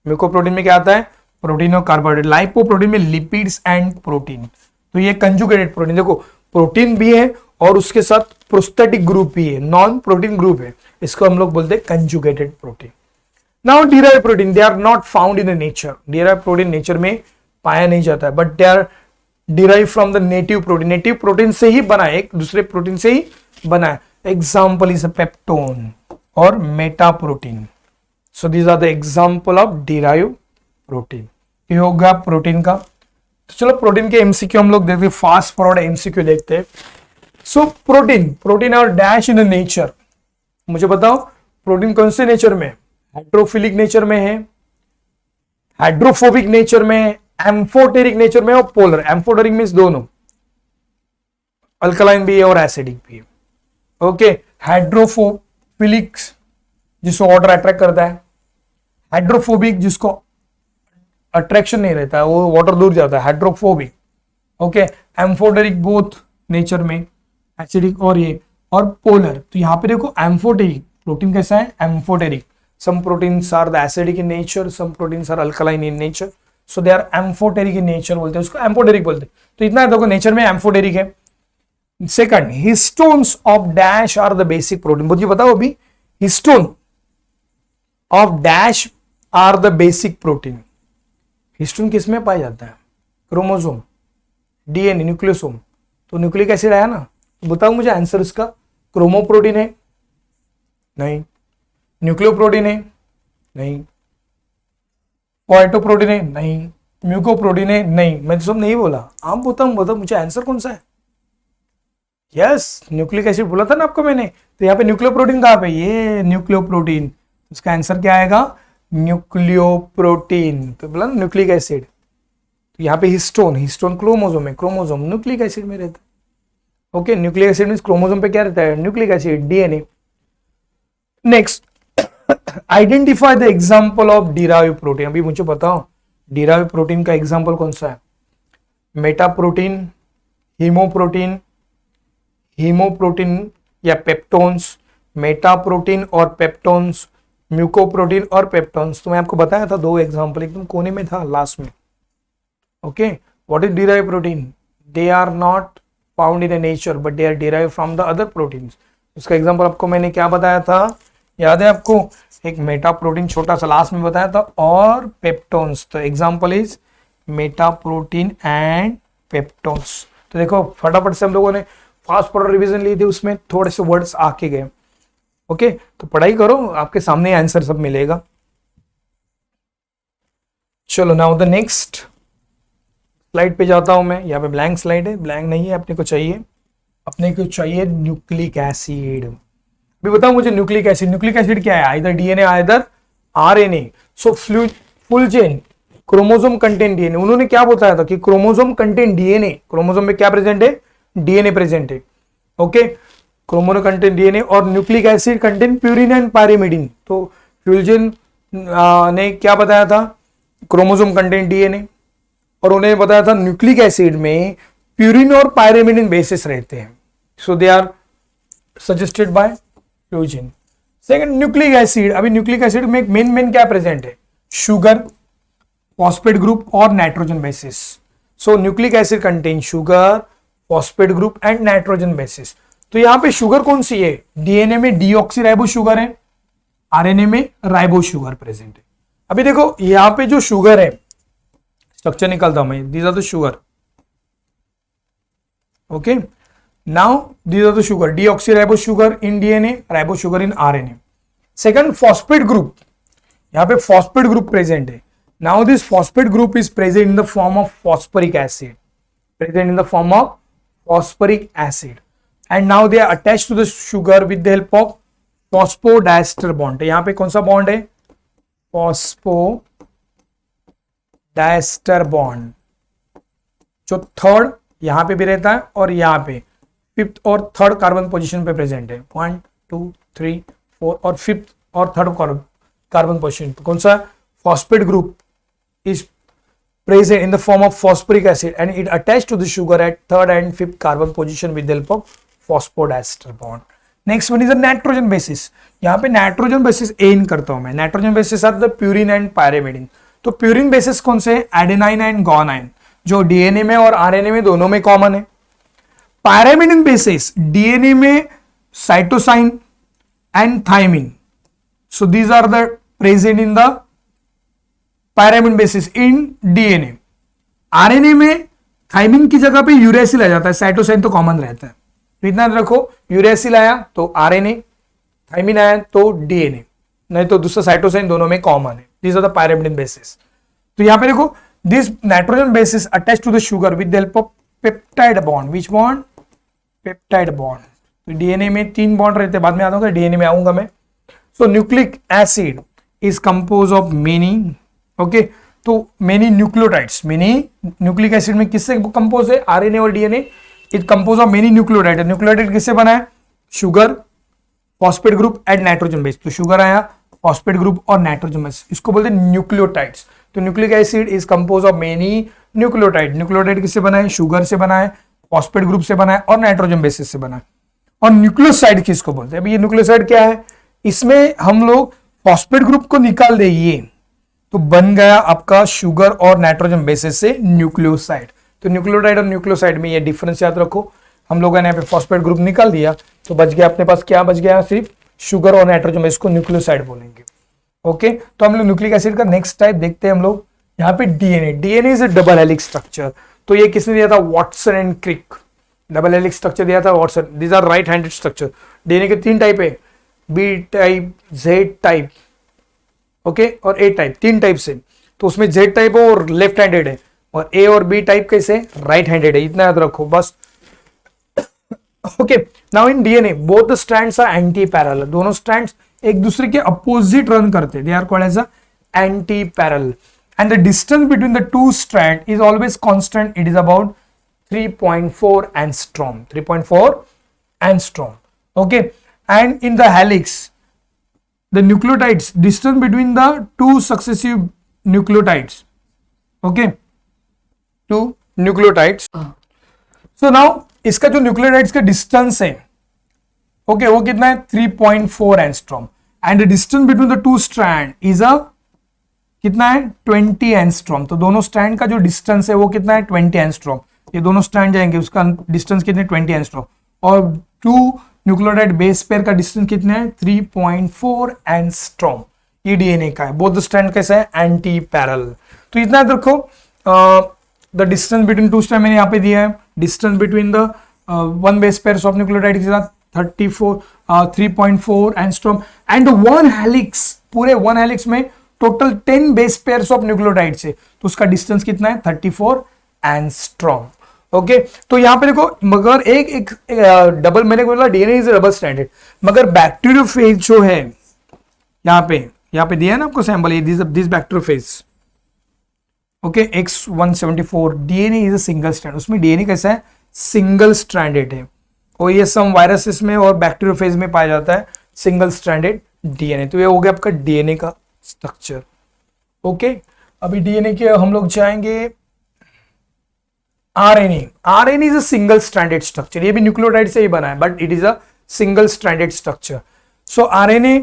म्यूकोप्रोटीन में क्या आता है? प्रोटीन और कार्बोहाइड्रेट। लाइपोप्रोटीन में लिपिड्स एंड प्रोटीन। तो ये कंजुगेटेड प्रोटीन, देखो प्रोटीन भी है और उसके साथ प्रोस्थेटिक ग्रुप भी है, नॉन प्रोटीन ग्रुप है, इसको हम लोग बोलते हैं conjugated protein. Now derived protein, they are not found in the nature. Derived protein nature में पाया नहीं जाता है, but they are derive from the native protein. Native protein से ही बना है, एक दूसरे प्रोटीन से ही बना है। एग्जाम्पल इज पेप्टोन और meta protein. So these are the example of derive protein. ये होगा प्रोटीन का। तो चलो प्रोटीन के एमसीक्यू हम लोग देखते हैं, फास्ट फॉरवर्ड एमसीक्यू देखते हैं। सो प्रोटीन और डैश इन द नेचर। मुझे बताओ प्रोटीन कौन से नेचर में? हाइड्रोफिलिक नेचर में है, हाइड्रोफोबिक नेचर में है, एम्फोटेरिक नेचर में और पोलर। एम्फोटेरिक मींस दोनों, अल्कलाइन भी है और एसिडिक भी है। ओके, हाइड्रोफिलिक जिसको वाटर अट्रैक्ट करता है, हाइड्रोफोबिक जिसको अट्रैक्शन नहीं रहता है, वो वाटर दूर जाता है, hydrophobic. Okay, amphoteric both nature में, एसिडिक और ये, और पोलर। तो यहां पे देखो एम्फोटेरिक प्रोटीन कैसा है? Amphoteric. Some proteins are the acidic in nature, some proteins are alkaline in nature, so they are amphoteric in nature बोलते हैं उसको, एम्फोटेरिक बोलते हैं। तो इतना देखो नेचर में एम्फोटेरिक है। Second, histones of dash are the basic protein. मुझे बताओ अभी, histone of dash are the basic protein. Histone किस में पाया जाता है? Chromosome, DNA, nucleosome. तो न्यूक्लिक एसिड आया ना, तो बताओ मुझे आंसर इसका। क्रोमोप्रोटीन है? नहीं। न्यूक्लियोप्रोटीन है? नहीं। पोएटोप्रोटीन है? नहीं। म्यूकोप्रोटीन है? नहीं। मैं तो सब नहीं बोला, आप बताओ मुझे आंसर कौन सा है? यस, न्यूक्लिक एसिड बोला था ना आपको मैंने। तो यहाँ पे न्यूक्लियोप्रोटीन कहाँ पे? ये न्यूक्लियोप्रोटीन। इसका आंसर क्या आएगा? न्यूक्लियोप्रोटीन। तो बोला ना न्यूक्लिक एसिड। तो यहाँ पे हिस्टोन, हिस्टोन क्रोमोसोम है, क्रोमोसोम न्यूक्लिक एसिड में रहता है। Okay, nucleic acid means chromosome पे क्या रहता है? Nucleic acid, DNA. Next, identify the example of derived protein. अभी मुझे बताओ डिराइव्ड प्रोटीन का एग्जांपल कौन सा है? मेटा प्रोटीन, हीमोप्रोटीन, हीमोप्रोटीन या पेप्टोन्स, मेटा प्रोटीन और पेप्टोन्स, म्यूकोप्रोटीन और पेप्टोन्स। तो मैं आपको बताया था 2 एग्जांपल, एकदम कोने में था लास्ट में। Okay, what is derive protein? They are not found in a nature but they are derive from the other proteins. उसका एग्जांपल आपको मैंने क्या बताया था, याद है आपको? एक मेटा प्रोटीन छोटा सा लास्ट में बताया था, और पेप्टोन्स। तो example is Meta protein and peptones. तो देखो फटाफट से हम लोगों ने फास्ट फॉरवर्ड रिवीजन ली थी, उसमें थोड़े से वर्ड्स आके गए। ओके, तो पढ़ाई करो, आपके सामने आंसर सब मिलेगा। चलो नाउ द नेक्स्ट स्लाइड पे जाता हूं मैं। यहाँ पे ब्लैंक स्लाइड है, ब्लैंक नहीं है, अपने को चाहिए न्यूक्लिक एसिड। भी बताओ मुझे न्यूक्लिक एसिड क्या है? Either DNA either RNA. So full chain chromosome contain DNA. उन्होंने क्या बताया था कि क्रोमोसोम कंटेन डीएनए। क्रोमोसोम में क्या प्रेजेंट है? डीएनए प्रेजेंट है। ओके, क्रोमोसोम कंटेन डीएनए और nucleic acid contain purine and pyrimidine. तो फ्यूलजेन ने क्या बताया था? क्रोमोसोम कंटेन डीएनए, और उन्हें बताया था न्यूक्लिक एसिड में प्यूरिन और पायरिमिडिन बेसिस रहते हैं। So they are suggested by fusion. Second, nucleic acid. अभी न्यूक्लिक एसिड में मेन क्या प्रेजेंट है? शुगर, फॉस्फेट ग्रुप और nitrogen bases. So nucleic acid contain sugar, phosphate group and nitrogen bases. तो यहां पे शुगर कौन सी है? डीएनए में डीऑक्सीराइबो शुगर है, आरएनए में राइबो शुगर प्रेजेंट है। अभी देखो यहां पे जो शुगर है, स्ट्रक्चर निकालता हूं मैं, these are the sugar. Okay, now these are the sugar, deoxyribo sugar in DNA, ribo sugar in RNA. Second, phosphate group. यहाँ पे phosphate group present है. Now this phosphate group is present in the form of phosphoric acid. Present in the form of phosphoric acid. And now they are attached to the sugar with the help of phosphodiester bond. यहाँ पे कौन सा bond है? phosphodiester bond. जो थर्ड यहाँ पे भी रहता है और यहाँ पे फिफ्थ और थर्ड कार्बन पोजीशन पे प्रेजेंट है। 1 2 3 4 और फिफ्थ और थर्ड कार्बन पोजीशन पे कौन सा? Phosphate group is present in the form of phosphoric acid and it attach to the sugar at third and fifth carbon position with the help of phosphodiester bond. Next one is the nitrogen basis. यहाँ पे नाइट्रोजन बेसिस एन करता हूं मैं। Nitrogen basis are the purine and pyrimidine. तो प्यूरिन बेसिस कौन से? एडेनाइन एंड गुआनाइन, जो डीएनए में और आरएनए में दोनों में कॉमन है। पायरिमिडिन बेसिस डीएनए में cytosine and thymine. So these are the present in the pyrimidine basis in DNA. RNA में थाइमिन की जगह पे यूरेसिल आ जाता है, साइटोसाइन तो कॉमन रहता है। तो इतना रखो, यूरेसिल आया तो आरएनए, थाइमिन आया तो डीएनए, नहीं तो दूसरा साइटोसाइन, दोनों में कॉमन है। These are the pyrimidine basis. तो यहां पे देखो, this nitrogen basis attach to the sugar with the help of peptide bond. Which bond? Peptide bond. तो डीएनए में 3 बॉन्ड रहते हैं, बाद में आऊंगा डीएनए में आऊंगा मैं। So nucleic acid is compose of many, okay, तो many nucleotides. Many nucleic acid में किससे कंपोज है? आरएनए और DNA. It compose of many nucleotide. Nucleotide किससे बना है? Sugar, phosphate group and nitrogen base. तो शुगर आया, फॉस्फेट ग्रुप और नाइट्रोजन बेस, इसको बोलते हैं न्यूक्लियोटाइड्स। तो nucleic acid is compose of many nucleotide. Nucleotide किससे बना है? शुगर से बना है, फॉस्फेट ग्रुप से बना है और नाइट्रोजन बेसिस से बना है। और न्यूक्लियोसाइड किसको बोलते हैं? अभी ये न्यूक्लियोसाइड क्या है? इसमें हम लोग फॉस्फेट ग्रुप को निकाल देंगे तो बन गया आपका शुगर और नाइट्रोजन बेसिस से न्यूक्लियोसाइड। तो न्यूक्लियोटाइड और न्यूक्लियोसाइड में ये डिफरेंस याद रखो। हम लोगों ने यहाँ पे फॉस्फेट ग्रुप निकाल दिया तो बच गया अपने पास, क्या बच गया? सिर्फ शुगर और नाइट्रोजन बेसिस को न्यूक्लियोसाइड बोलेंगे। ओके, तो हम लोग न्यूक्लिक एसिड का नेक्स्ट टाइप देखते हैं हम लोग। यहाँ पे DNA. DNA is a double helix structure. तो ये किसने दिया था? Watson and Crick. Double helix structure दिया था Watson. These are right handed structure. DNA के 3 टाइप है, B type, Z type, okay, और ए टाइप। 3 टाइप से, तो उसमें जेड टाइप और लेफ्ट हैंडेड है, और ए और बी टाइप कैसे? राइट हैंडेड है। इतना याद रखो बस। Okay, now in DNA both the strands are anti parallel. दोनों स्ट्रैंड्स एक दूसरे के अपोजिट रन करते हैं। They are called as a anti parallel and the distance between the two strands is always constant. It is about 3.4 angstrom. 3.4 angstrom. Okay, and in the helix, the nucleotides distance between the 2 successive nucleotides. Okay, 2 nucleotides. So now इसका जो nucleotides का distance है ओके वो कितना है 3.4 angstrom and the distance between the two strand is a कितना है 20 एंगस्ट्रॉम। तो दोनों स्ट्रैंड का जो डिस्टेंस है वो कितना है 20 एंगस्ट्रॉम। ये दोनों स्ट्रैंड जाएंगे उसका डिस्टेंस कितने 20 एंगस्ट्रॉम और टू न्यूक्लियोटाइड बेस पेयर का डिस्टेंस कितना है 3.4 एंगस्ट्रॉम। ये डीएनए का है। बोथ स्ट्रैंड कैसा है एंटी पैरेलल। तो इतना देखो the distance between two strand मैंने यहाँ पे दिया है। Distance between the one base pair of nucleotide के साथ 3.4 एंगस्ट्रॉम एंड वन हेलिक्स पूरे वन हेलिक्स में total 10 base pairs of nucleotide से तो उसका डिस्टेंस कितना है 34 एंगस्ट्रॉम। ओके तो यहां पे देखो मगर एक डबल मैंने बोला डीएनए इज डबल स्ट्रैंडेड मगर बैक्टीरियोफेज जो है यहां पे दिया है ना आपको सैंपल ये this bacteriophage okay X174 DNA is a single strand. उसमें डीएनए कैसा है सिंगल स्ट्रैंडेड है और ये सम वायरसेस में और बैक्टीरियोफेज में पाया जाता है सिंगल स्ट्रैंडेड डीएनए। तो ये हो गया आपका डीएनए का स्ट्रक्चर। ओके अभी डीएनए के हम लोग जाएंगे RNA. RNA is a single stranded structure. ये भी न्यूक्लियोटाइड से ही बना है but it is a single stranded structure. So RNA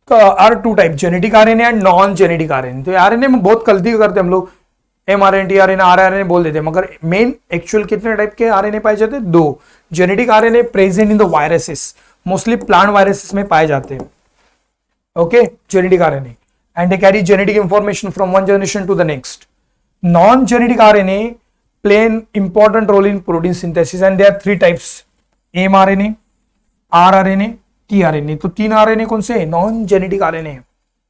are two type genetic RNA and non genetic RNA. तो आरएनए में बहुत गलती करते हैं हम लोग mRNA tRNA RNA बोल देते हैं मगर मेन एक्चुअल कितने टाइप के आरएनए पाए जाते हैं दो। Genetic RNA present in the viruses mostly plant viruses में पाए जाते हैं। okay genetic RNA and they carry genetic information from one generation to the next. Non-genetic RNA play an important role in protein synthesis and there are three types mRNA rRNA tRNA। तो तीन RNA कौन से नॉन जेनेटिक RNA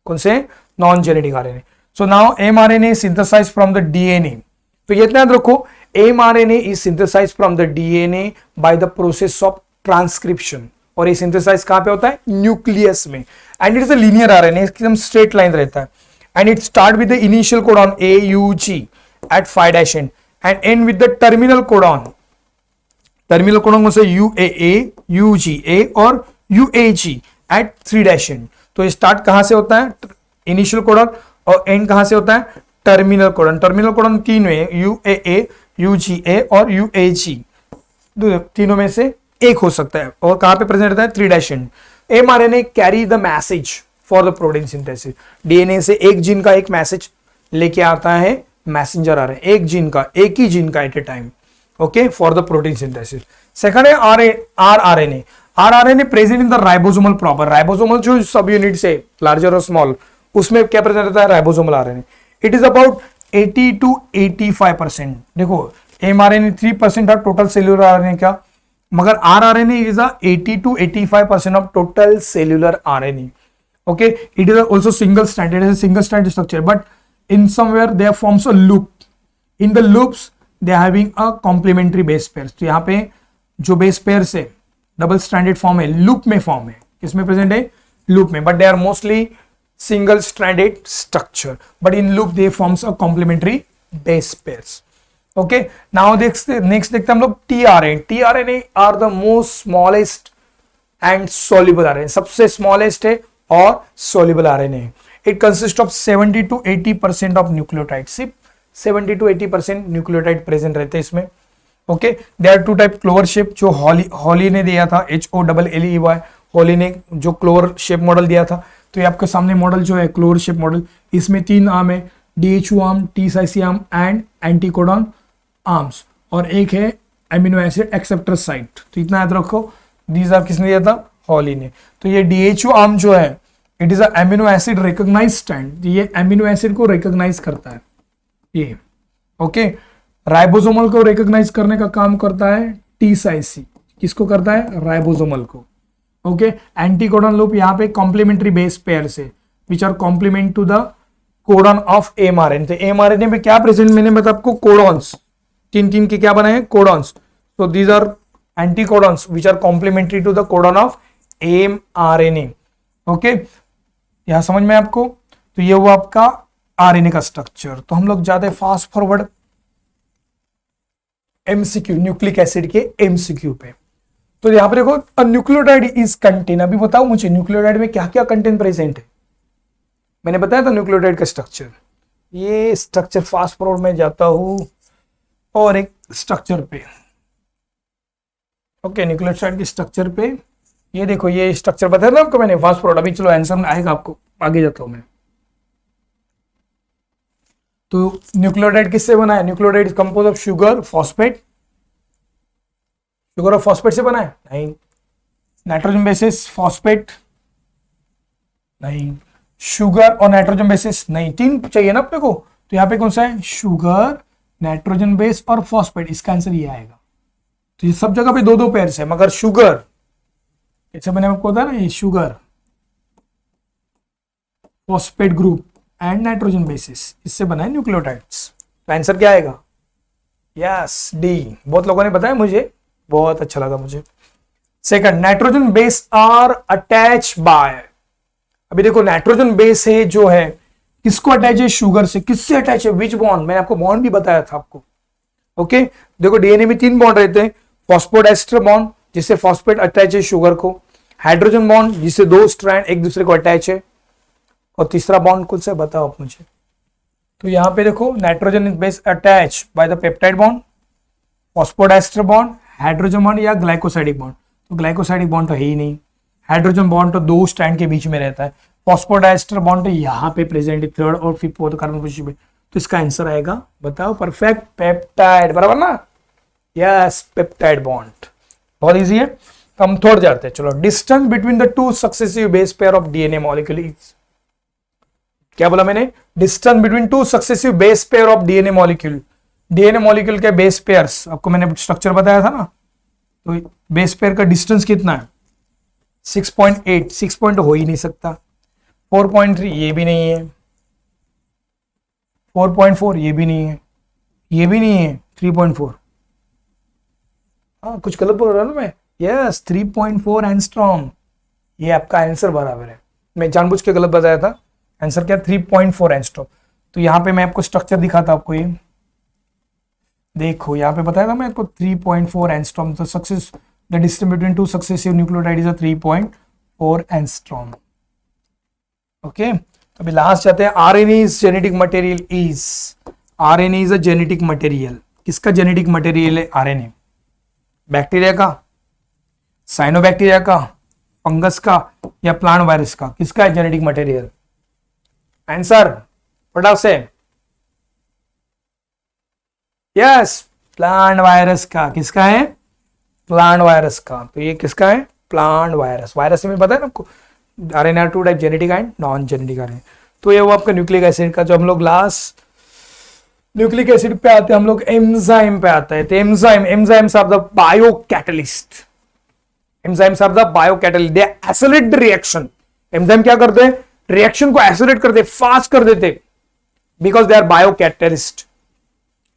कौन से non genetic RNA। so now mRNA is synthesized from the DNA। तो ये इतना याद रखो mRNA is synthesized from the DNA by the process of transcription और ये सिंथेसाइज कहां पे होता है न्यूक्लियस में and it is a linear RNA एकदम स्ट्रेट लाइन रहता है and it start with the initial codon AUG at 5' end end with the terminal codon. Terminal codon कौन से UAA UGA और UAG एट 3' एंड। तो ये स्टार्ट कहां से होता है इनिशियल कोडॉन और एंड कहां से होता है टर्मिनल कोडॉन। टर्मिनल कोडॉन तीन है UAA UGA और UAG तीनों में से एक हो सकता है और कहां पे प्रेजेंट रहता है 3' and. mRNA carry the message for the protein synthesis. DNA से एक जीन का एक मैसेज लेके आता है मैसेंजर आ रहे हैं एक जीन का एक ही जीन का at a time okay for the protein synthesis. Second है rRNA। rRNA present in the ribosomal proper. Ribosomal जो सब यूनिट से लार्जर और स्मॉल उसमें क्या प्रेजेंट रहता है ribosomal RNA। It is about 80 to 85%। देखो mRNA 3% of total cellular RNA का मगर rRNA is a 80 to 85% of total cellular RNA. Okay, it is also single stranded. It is a single stranded structure, but in somewhere there forms a loop. In the loops, they are having a complementary base pairs. तो यहाँ पे जो base pairs है double stranded form है loop में form है किसमें present है loop में but they are mostly single stranded structure but in loop they forms a complementary base pairs. Okay now next देखते हैं हम लोग tRNA are the most smallest and soluble RNA. सबसे स्मॉलेस्ट है और soluble RNA. It consist of 70 to 80% of nucleotide. सिर्फ 70 to 80% न्यूक्लियोटाइड प्रेजेंट रहते हैं इसमें। Okay there are two type clover shape जो हॉली ने दिया था HOLLEY हॉली ने जो क्लोवर शेप मॉडल दिया था। तो ये आपके सामने मॉडल जो है क्लोवर शेप मॉडल इसमें तीन आर्म है DHU आर्म T-साइसी आर्म एंड एंटीकोडॉन आर्म्स और एक है एमिनो एसिड एक्सेप्टर साइट। तो इतना याद रखो दीज आर किसने दिया था हॉली ने। तो ये DHU आर्म जो है it is a amino acid recognize stand. ये एमिनो एसिड को रिकॉग्नाइज करता है ये ओके। राइबोसोमल को रिकॉग्नाइज करने का काम करता है T-साइसी। किसको करता है राइबोसोमल को ओके। एंटीकोडॉन लूप यहाँ पे कॉम्प्लीमेंट्री बेस पेयर से which are complement to the codon of mRNA। तो mRNA में क्या प्रेजेंट मैंने बताया आपको कोडॉन्स तीन के क्या बने हैं कोडॉन्स। तो these are anticodons which are complementary to the codon of mRNA okay. यहां समझ में आपको। तो ये हुआ आपका RNA का स्ट्रक्चर। तो हम लोग जाते fast forward MCQ nucleic acid के MCQ पे। तो यहां पर देखो न्यूक्लियोटाइड इज कंटेन। अभी बताओ मुझे न्यूक्लियोटाइड में क्या क्या कंटेंट प्रेजेंट है। मैंने बताया था न्यूक्लियोटाइड का स्ट्रक्चर। ये स्ट्रक्चर फास्ट फॉरवर्ड में जाता हूं और एक स्ट्रक्चर पे ओके, न्यूक्लियोसाइड के स्ट्रक्चर पे ये देखो, ये स्ट्रक्चर बताया ना आपको मैंने फास्ट फॉरवर्ड। अभी चलो आंसर में आएगा आपको, आगे जाता हूं मैं। तो न्यूक्लियोटाइड किससे बना है? Nucleotide is compose of sugar phosphate. Sugar और फॉस्फेट से बना है? नहीं। Nitrogen bases phosphate? नहीं। शुगर और नाइट्रोजन बेसिस? नहीं। तीन चाहिए ना अपने को, तो यहाँ पे कौन सा है? शुगर, नाइट्रोजन बेस और फॉस्फेट। इसका आंसर ये आएगा। तो ये सब जगह पे दो दो पेयर है, मगर शुगर कैसे बने आपको होता है ना, ये sugar phosphate group and nitrogen basis, इससे बना है न्यूक्लियोटाइड्स। तो आंसर क्या आएगा? Yes, D. बहुत लोगों ने बताया, मुझे बहुत अच्छा लगा मुझे। Second, nitrogen base are attach by. अभी देखो नाइट्रोजन बेस है जो है, किसको अटैच है? शुगर से। किससे अटैच है? विच बॉन्ड? मैंने आपको बॉन्ड भी बताया था आपको। ओके, देखो डीएनए में 3 बॉन्ड रहते हैं। फॉस्फोडाइस्टर बॉन्ड जिससे फॉस्फेट अटैच है शुगर को, हाइड्रोजन बॉन्ड जिससे 2 स्ट्रैंड एक दूसरे को अटैच है, और तीसरा बॉन्ड कौन सा बताओ आप मुझे। तो यहां पे देखो nitrogen base attach by the peptide bond, phosphodiester bond, hydrogen bond या ग्लाइकोसाइडिक बॉन्ड। तो ग्लाइकोसाइडिक बॉन्ड तो है ही नहीं। हाइड्रोजन बॉन्ड तो 2 स्ट्रैंड के बीच में रहता है। फॉस्फोडाइस्टर बॉन्ड तो यहाँ पे प्रेजेंट है, 3rd और 5th कार्बन पोजीशन पे। तो इसका आंसर आएगा, बताओ, परफेक्ट पेप्टाइड, बराबर ना? Yes, peptide bond. बहुत इजी है। तो हम थोड़ा जाते हैं, चलो। Distance between the 2 successive base pair of DNA molecule is, क्या बोला मैंने? Distance between 2 successive base pair of DNA molecule. DNA molecule के बेस पेयर्स, आपको मैंने स्ट्रक्चर बताया था ना, तो बेस पेयर का डिस्टेंस कितना है? 6.8। 6 पॉइंट हो ही नहीं सकता। 4.3 ये भी नहीं है, 4.4 ये भी नहीं है, ये भी नहीं है, 3.4। हाँ, कुछ गलत बोल रहा हूँ मैं? Yes, 3.4 angstrom. ये आपका आंसर बराबर है। मैं जानबूझ के गलत बताया था। आंसर क्या? 3.4 एंगस्ट्रॉम। तो यहाँ पे मैं आपको स्ट्रक्चर दिखाता आपको, ये देखो यहाँ पे बताया था मैं आपको 3.4 एंगस्ट्रॉम। तो success the distance between 2 successive nucleotide is 3.4 angstrom. Okay, तो अभी लास्ट जाते हैं। RNA is genetic material is, RNA is a genetic material. किसका जेनेटिक मटेरियल है आरएनए? बैक्टीरिया का, साइनोबैक्टीरिया का, फंगस का या प्लांट वायरस का? किसका है जेनेटिक मटेरियल? आंसर फटाफट से। यस, प्लांट वायरस का। किसका है? प्लांट वायरस का। तो ये किसका है? Plant virus. वायरस में पता है ना आपको, RNA 2 type, genetic and non genetic RNA. तो ये वो आपका न्यूक्लिक एसिड का, जो हम लोग लास्ट न्यूक्लिक एसिड पे आते हैं, हम लोग एंजाइम पे आते हैं। तो enzymes are the biocatalyst. Enzymes are the biocatalyst, they accelerate the reaction. Enzyme क्या करते हैं? रिएक्शन को एक्सेलरेट करते, फास्ट कर देते, because they are biocatalyst.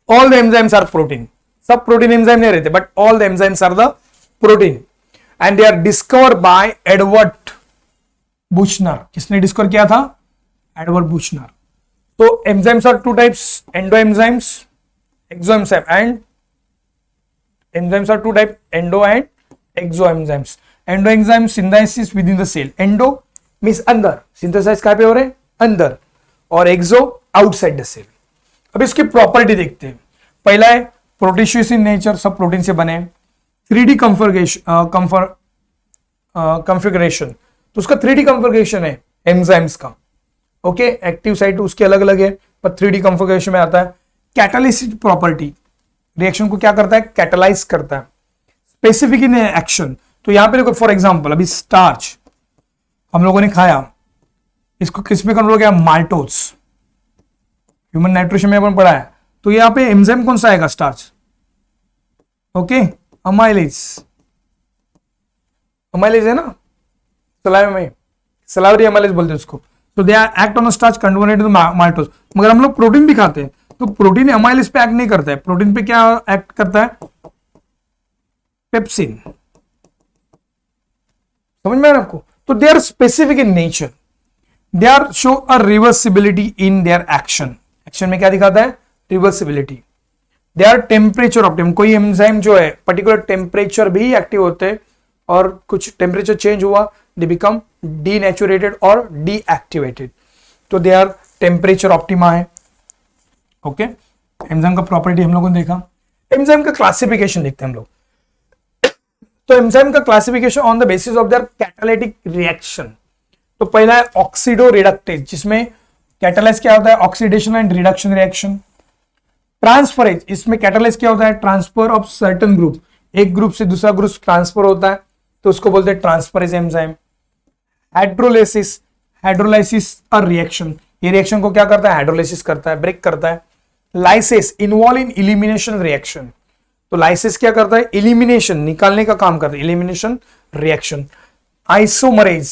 All the enzymes are protein. सब प्रोटीन एंजाइम नहीं रहते, but all the enzymes are the protein and they are discover by Edward Buchner. किसने डिस्कवर किया था? Edward Buchner. तो enzymes are 2 types, endo enzymes, exo enzyme, and enzymes are 2 type, endo and exo enzymes. Endo enzyme synthesis within the cell. Endo means अंदर, सिंथेसाइज कहां पे हो रहे हैं? अंदर। और एक्सो आउटसाइड द सेल। अब इसकी प्रॉपर्टी देखते हैं। पहला है प्रोटीशियस इन नेचर, सब प्रोटीन से बने। 3D कॉन्फ़िगरेशन, तो उसका 3D कॉन्फ़िगरेशन है एंजाइम्स का। ओके, एक्टिव साइट उसके अलग अलग है, पर 3D कॉन्फ़िगरेशन में आता है। कैटालिसिस प्रॉपर्टी, रिएक्शन को क्या करता है? कैटालाइज करता है। स्पेसिफिक इन एक्शन, तो यहां पे देखो फॉर एग्जांपल, अभी स्टार्च हम लोगों ने खाया, इसको किस में कन्वर्ट किया? माल्टोज। ह्यूमन न्यूट्रिशन में अपन पढ़ा है। तो यहां पे एंजाइम कौन सा आएगा? स्टार्च। Okay, amylase. अमाइलेज है ना सलाइवा में, सलाइवरी अमाइलेज बोलते हैं उसको। तो they are act on starch converted to maltose. मगर हम लोग प्रोटीन भी खाते हैं, तो प्रोटीन अमाइलेज पे एक्ट नहीं करता है। प्रोटीन पे क्या एक्ट करता है? पेप्सिन। समझ में आया आपको? तो they are specific in nature, they are show a reversibility in their action. Action में क्या दिखाता है? Reversibility. They are temperature optimum. कोई एंजाइम जो है पर्टिकुलर टेम्परेचर भी एक्टिव होते हैं, और कुछ टेम्परेचर चेंज हुआ, दे बिकम डीनेचुरेटेड और डीएक्टिवेटेड। तो दे आर टेम्परेचर ऑप्टिमा है। ओके, एंजाइम का प्रॉपर्टी हम लोगों ने देखा। एंजाइम का क्लासिफिकेशन देखते हैं हम लोग। तो एंजाइम का classification on the basis of their catalytic reaction. तो पहला है ऑक्सीडो रिडक्टेज, जिसमें कैटालाइज क्या होता है, oxidation and reduction reaction. Transferase, इसमें कैटालाइज क्या होता है, ट्रांसफर ऑफ सर्टेन ग्रुप, एक ग्रुप से दूसरा ग्रुप ट्रांसफर होता है, तो उसको बोलते हैं ट्रांसफरेज एंजाइम। हाइड्रोलाइसिस, हाइड्रोलाइसिस और रिएक्शन, ये रिएक्शन को क्या करता है, हाइड्रोलाइसिस करता है, ब्रेक करता है। Lysis, involve in elimination reaction, तो लाइसिस क्या करता है, इलिमिनेशन, निकालने का काम करता है, elimination reaction. Isomerase,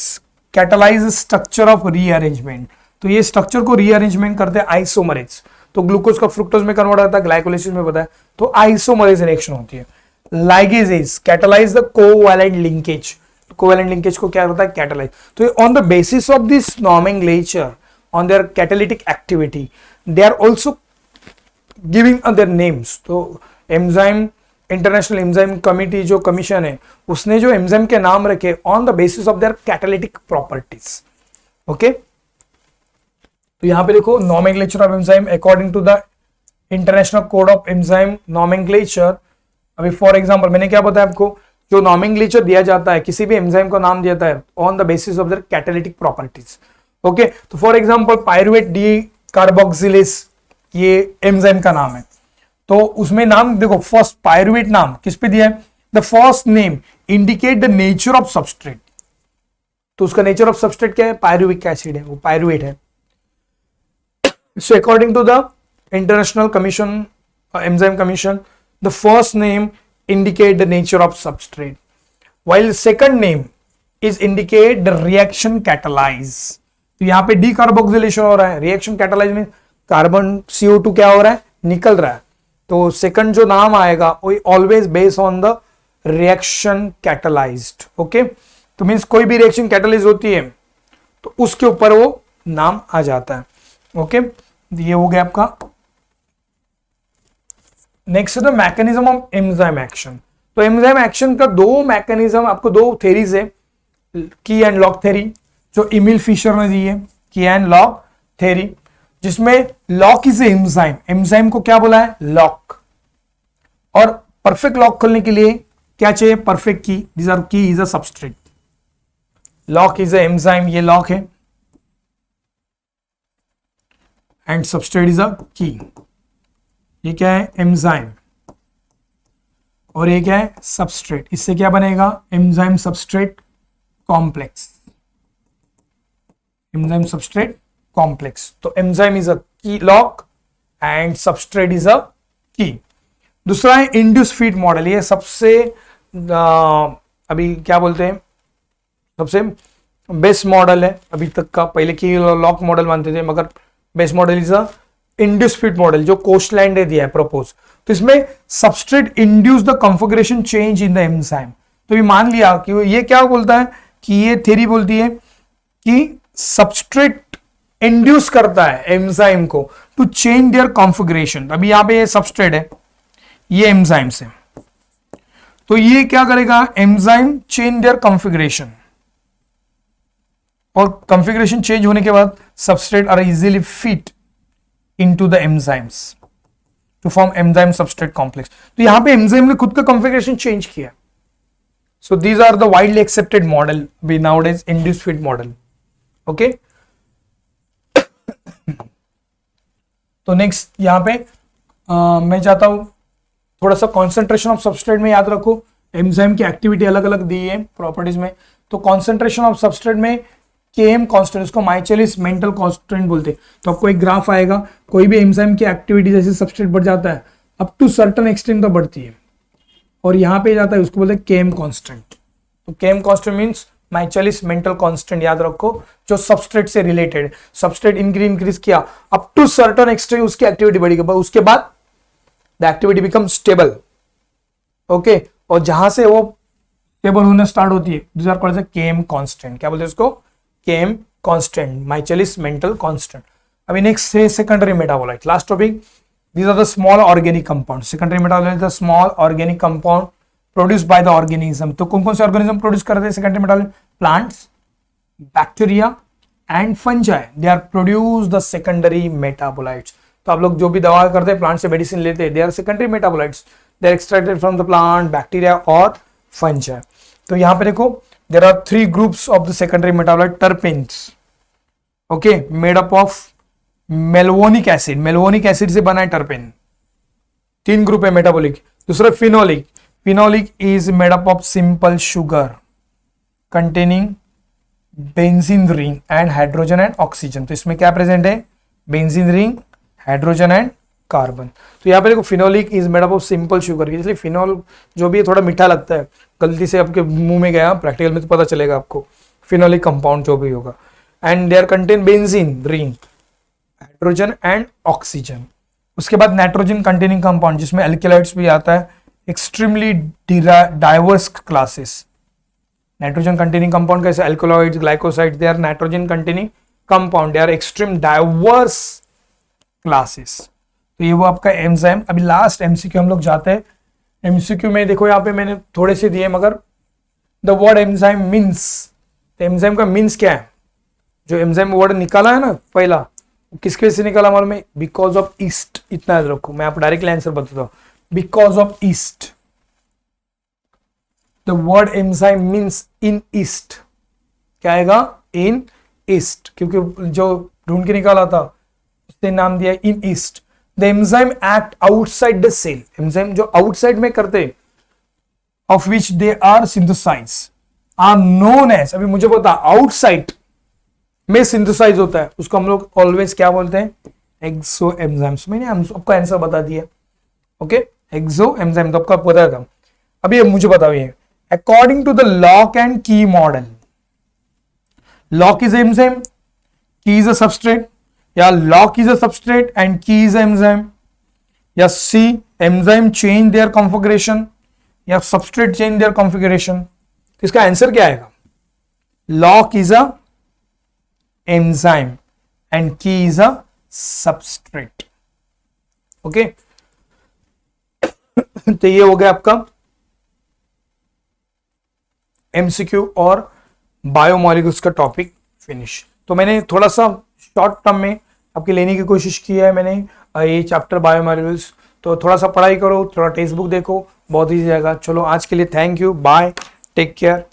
catalyse structure of rearrangement, तो ये स्ट्रक्चर को रीअरेंजमेंट करते हैं आइसोमरेज। तो ग्लूकोज का फ्रुक्टोज में कन्वर्ट होता है, ग्लाइकोलाइसिस में बताया, तो आइसोमरेज रिएक्शन होती है। Ligases, catalyse the covalent linkage, covalent linkage को क्या करता है, कैटालाइज। तो on the basis of this nomenclature, on their catalytic activity, they are also giving their names. तो एंजाइम, इंटरनेशनल एंजाइम कमिटी जो कमीशन है, उसने जो एंजाइम के नाम रखे on the basis of their catalytic properties. Okay, तो यहां पे देखो nomenclature of enzyme according to the international code of enzyme nomenclature. अभी फॉर एग्जांपल मैंने क्या बताया आपको, जो नॉमेनक्लेचर दिया जाता है किसी भी एंजाइम का नाम दिया जाता है on the basis of their catalytic properties. Okay, तो for example pyruvate decarboxylase, ये एंजाइम का नाम है, तो उसमें नाम देखो, फर्स्ट पायरुवेट नाम किस पे दिया है, the first name indicate the nature of substrate, तो उसका नेचर ऑफ सबस्ट्रेट क्या है, पायरुविक एसिड है, वो पायरुवेट है। So according to the International Commission, Enzyme Commission, the first name indicate the nature of substrate, while second name is indicate the reaction catalyze। तो यहाँ पे डीकार्बोक्सिलेशन हो रहा है, रिएक्शन कैटालाइज में कार्बन CO2 क्या हो रहा है, निकल रहा है, तो सेकंड जो नाम आएगा वो always based on the reaction catalysed. Okay, तो मींस कोई भी रिएक्शन कैटालाइज होती है तो उसके ऊपर वो नाम आ जाता है। ओके, ये हो गया आपका। नेक्स्ट है the mechanism of enzyme action. तो एंजाइम एक्शन का दो मैकेनिज्म, आपको दो थेरीज है, की एंड लॉक थेरी, जो इमिल फिशर ने दी है, की एंड लॉक थेरी, जिसमें लॉक इज एंजाइम, एंजाइम को क्या बोला है, लॉक। और परफेक्ट लॉक खोलने के लिए क्या चाहिए, परफेक्ट की, दिस आर की is a substrate, lock is a enzyme, ये लॉक है, एंड सबस्ट्रेट इज अ की, ये क्या है, एंजाइम, और ये क्या है, सबस्ट्रेट। इससे क्या बनेगा, enzyme substrate complex, enzyme substrate complex. तो एंजाइम इज अ की lock and substrate is a की। दूसरा है इंड्यूस फीड मॉडल, ये सबसे अभी क्या बोलते हैं, सबसे बेस्ट मॉडल है अभी तक का। पहले की लॉक मॉडल मानते थे, मगर best model is a induce feed model, जो कोस्टलैंड ने दिया है प्रपोज। तो इसमें substrate induce the configuration change in the enzyme. तो ये मान लिया कि ये क्या बोलता है, कि ये थ्योरी बोलती है कि सबस्ट्रेट इंड्यूस करता है एंजाइम को टू चेंज देयर कॉन्फ़िगरेशन। अभी यहां पे ये सबस्ट्रेट है, ये एंजाइम से, तो ये क्या करेगा, एंजाइम चेंज देयर कॉन्फ़िगरेशन, और कॉन्फ़िगरेशन चेंज होने के बाद substrate are easily fit into the enzymes to form enzyme substrate complex. तो यहां पे एंजाइम ने खुद का कॉन्फ़िगरेशन चेंज किया। So these are the widely accepted model be nowadays, induce feed model. Okay, तो नेक्स्ट यहां पे मैं चाहता हूं थोड़ा सा कॉन्सेंट्रेशन ऑफ सबस्ट्रेट में याद रखो, एंजाइम की एक्टिविटी अलग अलग दी है प्रॉपर्टीज में। तो कॉन्सेंट्रेशन ऑफ सबस्ट्रेट में Km कांस्टेंट, उसको माइचेलिस मेंटल कांस्टेंट बोलते हैं। तो आपको एक ग्राफ आएगा, कोई भी एंजाइम की एक्टिविटी जैसे सबस्ट्रेट बढ़ जाता है अप टू सर्टेन एक्सटेंट तक बढ़ती है, और यहां पे जाता है उसको बोलते हैं Km कांस्टेंट। तो Km constant means Michaelis Menten constant, याद रखो, जो सबस्ट्रेट से रिलेटेड। सबस्ट्रेट इंक्रीज किया अप टू सर्टेन एक्सटेंट, उसकी एक्टिविटी बढ़ेगी, उसके बाद the activity become stable. Okay, और जहां से वो स्टेबल होने स्टार्ट होती है, this are called as Km constant. क्या बोलते हैं उसको, Km constant, Michaelis Menten constant. अभी नेक्स्ट है secondary metabolite, last topic. These are the small organic compound. Secondary metabolite the small organic compound produced by the organism. तो कौन कौन से ऑर्गेनिज्म प्रोड्यूस करते हैं secondary metabolite, plants, bacteria and fungi, they are produce the secondary metabolites. तो आप लोग जो भी दवा करते हैं, प्लांट से मेडिसिन लेते हैं, they are secondary metabolites, they are extracted from the plant, bacteria और फंजाई। तो यहाँ पे देखो there are 3 groups of the secondary metabolite terpenes, okay, made up of mevalonic acid, mevalonic acid से बना है टर्पेन। 3 ग्रुप है मेटाबॉलिक। दूसरा phenolic, phenolic is made up of simple sugar containing benzene ring and hydrogen and oxygen. तो इसमें क्या प्रेजेंट है, benzene ring, hydrogen and carbon. तो यहाँ पे देखो phenolic is made up of simple sugar, इसलिए फिनोल जो भी है थोड़ा मीठा लगता है, गलती से आपके मुंह में गया, प्रैक्टिकल में तो पता चलेगा आपको फिनोलिक कंपाउंड जो भी होगा। And they are contain benzene ring, hydrogen and oxygen. उसके बाद नाइट्रोजन कंटेनिंग कंपाउंड जिसमें एल्केलाइड्स भी आता है, extremely diverse classes. Nitrogen containing compound कैसे, alkaloids, glycosides, they are nitrogen containing compound, they are extreme diverse classes. तो ये वो आपका एंजाइम। अभी लास्ट एमसीक्यू हम लोग जाते हैं। एमसीक्यू में देखो यहाँ पे मैंने थोड़े से दिए, मगर the word enzyme means, enzyme का मीन्स क्या है, जो एंजाइम वर्ड निकाला है ना पहला, किसके से निकाला मालूम है, बिकॉज ऑफ ईस्ट। इतना याद रखो, मैं आपको डायरेक्टली आंसर बताता हूं, because of east. The word enzyme means in east, क्या आएगा, इन ईस्ट, क्योंकि जो ढूंढ के निकाला था उसने नाम दिया in yeast. The enzyme act outside the cell, enzyme जो आउटसाइड में करते, of which they are synthesise, are known as, अभी मुझे पता आउटसाइड में सिंथेसाइज होता है, उसको हम लोग ऑलवेज क्या बोलते हैं, एक्सो एंजाइम्स। मैंने आपका आंसर बता दिया, ओके, एक्सो एंजाइम तो आपका पता था। अभी मुझे बताइए, according to the lock and key model, lock is enzyme, key is a substrate, या lock is a substrate and key is enzyme, या C enzyme change their configuration, या सबस्ट्रेट चेंज देयर कॉन्फ़िगरेशन। इसका आंसर क्या आएगा, lock is a enzyme and key is a substrate, okay? तो ये हो गया आपका MCQ और बायोमॉलिक्यूल्स का टॉपिक फिनिश। तो मैंने थोड़ा सा शॉर्ट टर्म में आपकी लेने की कोशिश की है मैंने ये चैप्टर बायोमॉलिक्यूल्स। तो थोड़ा सा पढ़ाई करो, थोड़ा टेक्स्ट बुक देखो, बहुत ईजी जाएगा। चलो आज के लिए thank you, bye, take care.